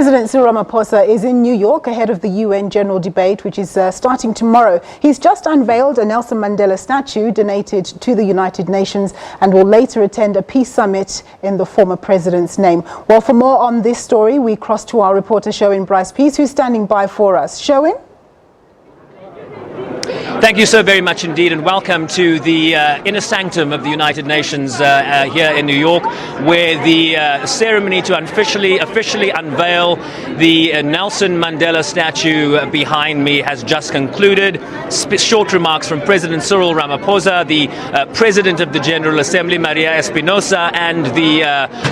President Cyril Ramaphosa is in New York ahead of the UN General Debate, which is starting tomorrow. He's just unveiled a Nelson Mandela statue donated to the United Nations and will later attend a peace summit in the former president's name. Well, for more on this story, we cross to our reporter Sherwin Bryce-Pease, who's standing by for us. Sherwin? Thank you so very much indeed, and welcome to the inner sanctum of the United Nations here in New York, where the ceremony to officially unveil the Nelson Mandela statue behind me has just concluded. Short remarks from President Cyril Ramaphosa, the President of the General Assembly, Maria Espinosa, and the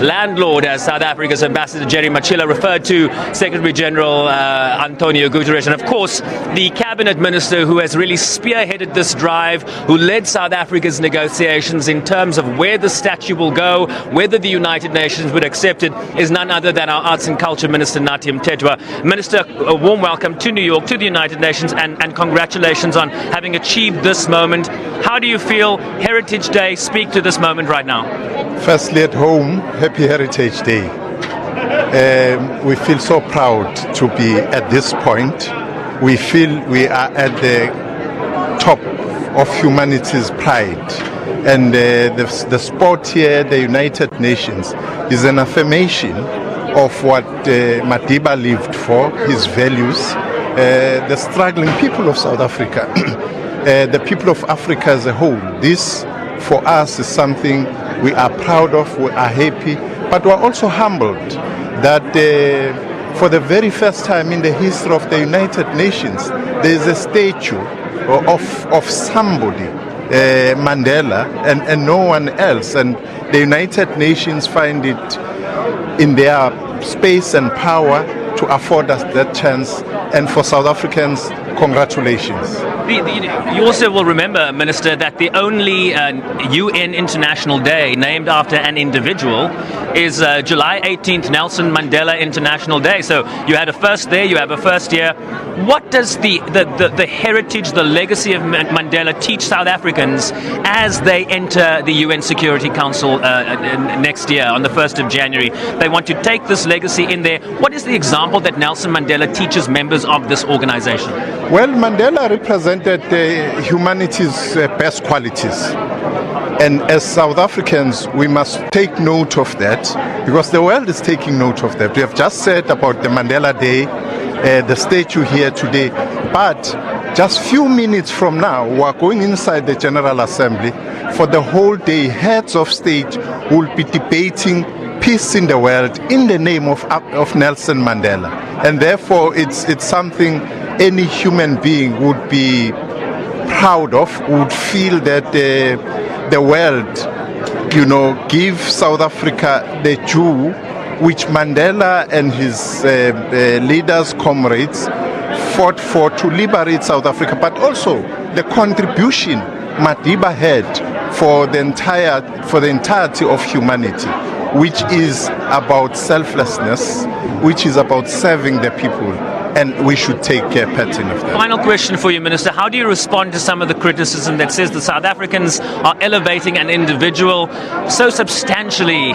landlord, as South Africa's Ambassador Jerry Machila referred to, Secretary General Antonio Guterres, and of course the Cabinet Minister who has really spearheaded this drive, who led South Africa's negotiations in terms of where the statue will go, whether the United Nations would accept it, is none other than our Arts and Culture Minister, Nathi Mthethwa. Minister, a warm welcome to New York, to the United Nations, and congratulations on having achieved this moment. How do you feel Heritage Day speak to this moment right now? Firstly, at home, happy Heritage Day. We feel so proud to be at this point. We feel we are at the top of humanity's pride, and the spot here, the United Nations, is an affirmation of what Madiba lived for, his values, the struggling people of South Africa, the people of Africa as a whole. This for us is something we are proud of, we are happy, but we are also humbled that for the very first time in the history of the United Nations, there is a statue of somebody, Mandela, and no one else. And the United Nations find it in their space and power to afford us that chance. And for South Africans, congratulations. You also will remember, Minister, that the only UN International Day named after an individual is July 18th, Nelson Mandela International Day. So you had a first there, you have a first here. What does the heritage, the legacy of Mandela teach South Africans as they enter the UN Security Council next year on the 1st of January? They want to take this legacy in there. What is the example that Nelson Mandela teaches members of this organization? Well, Mandela represented humanity's best qualities. And as South Africans, we must take note of that, because the world is taking note of that. We have just said about the Mandela Day, the statue here today, but just few minutes from now, we are going inside the General Assembly for the whole day. Heads of state will be debating peace in the world in the name of Nelson Mandela. And therefore, it's something any human being would be proud of, would feel that the world, give South Africa the due which Mandela and his leaders, comrades, fought for to liberate South Africa, but also the contribution Madiba had for the entirety of humanity, which is about selflessness, which is about serving the people. And we should take part in of that. Final question for you, Minister. How do you respond to some of the criticism that says the South Africans are elevating an individual so substantially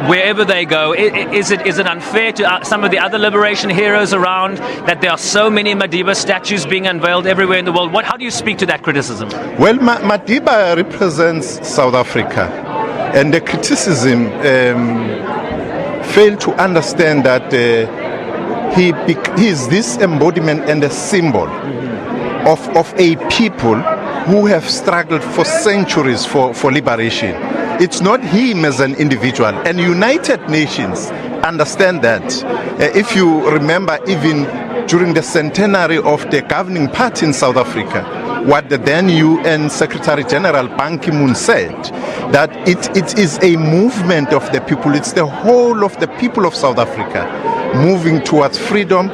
wherever they go? Is it unfair to some of the other liberation heroes around that there are so many Madiba statues being unveiled everywhere in the world? How do you speak to that criticism? Well, Madiba represents South Africa, and the criticism failed to understand that he is this embodiment and a symbol of a people who have struggled for centuries for liberation. It's not him as an individual, and United Nations understand that. If you remember, even during the centenary of the governing party in South Africa, what the then UN Secretary General Ban Ki-moon said, that it is a movement of the people. It's the whole of the people of South Africa moving towards freedom,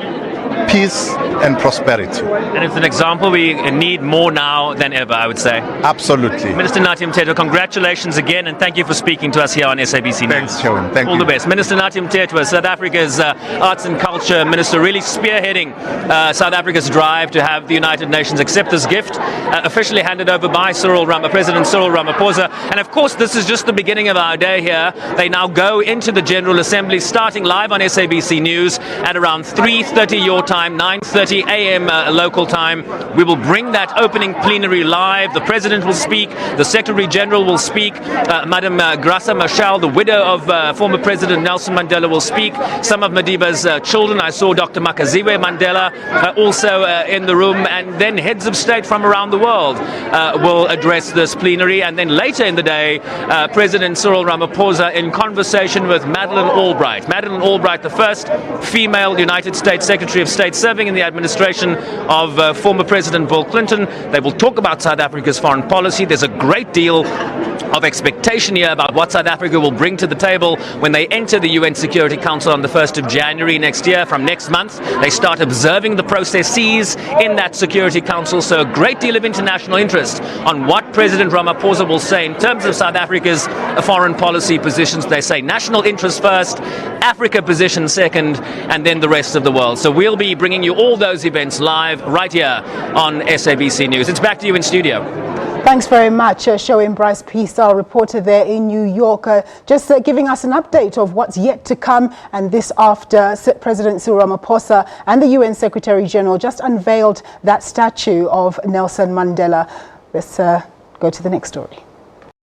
peace and prosperity. And it's an example we need more now than ever, I would say. Absolutely. Minister Nathi Mthethwa, congratulations again, and thank you for speaking to us here on SABC News. Thanks, Sherwin. Thank you. All the best. Minister Nathi Mthethwa, South Africa's Arts and Culture Minister, really spearheading South Africa's drive to have the United Nations accept this gift, officially handed over by President Cyril Ramaphosa. And of course, this is just the beginning of our day here. They now go into the General Assembly, starting live on SABC News at around 3:30 your time, 9:30 a.m. Local time. We will bring that opening plenary live. The President will speak, the Secretary General will speak, Madam Graça Machel, the widow of former President Nelson Mandela, will speak. Some of Madiba's children, I saw Dr. Makaziwe Mandela also in the room, and then heads of state from around the world will address this plenary. And then later in the day, President Cyril Ramaphosa in conversation with Madeleine Albright. Madeleine Albright, the first female United States Secretary of State serving in the administration of former President Bill Clinton. They will talk about South Africa's foreign policy. There's a great deal of expectation here about what South Africa will bring to the table when they enter the UN Security Council on the 1st of January next year. From next month, they start observing the processes in that Security Council. So a great deal of international interest on what President Ramaphosa will say in terms of South Africa's foreign policy positions. They say national interest first, Africa position second, and then the rest of the world. So we'll be bringing you all those events live right here on SABC News. It's back to you in studio. Thanks very much, Sherwin Bryce-Pease, our reporter there in New York, just giving us an update of what's yet to come, and this after President Cyril Ramaphosa and the UN Secretary General just unveiled that statue of Nelson Mandela. Let's go to the next story.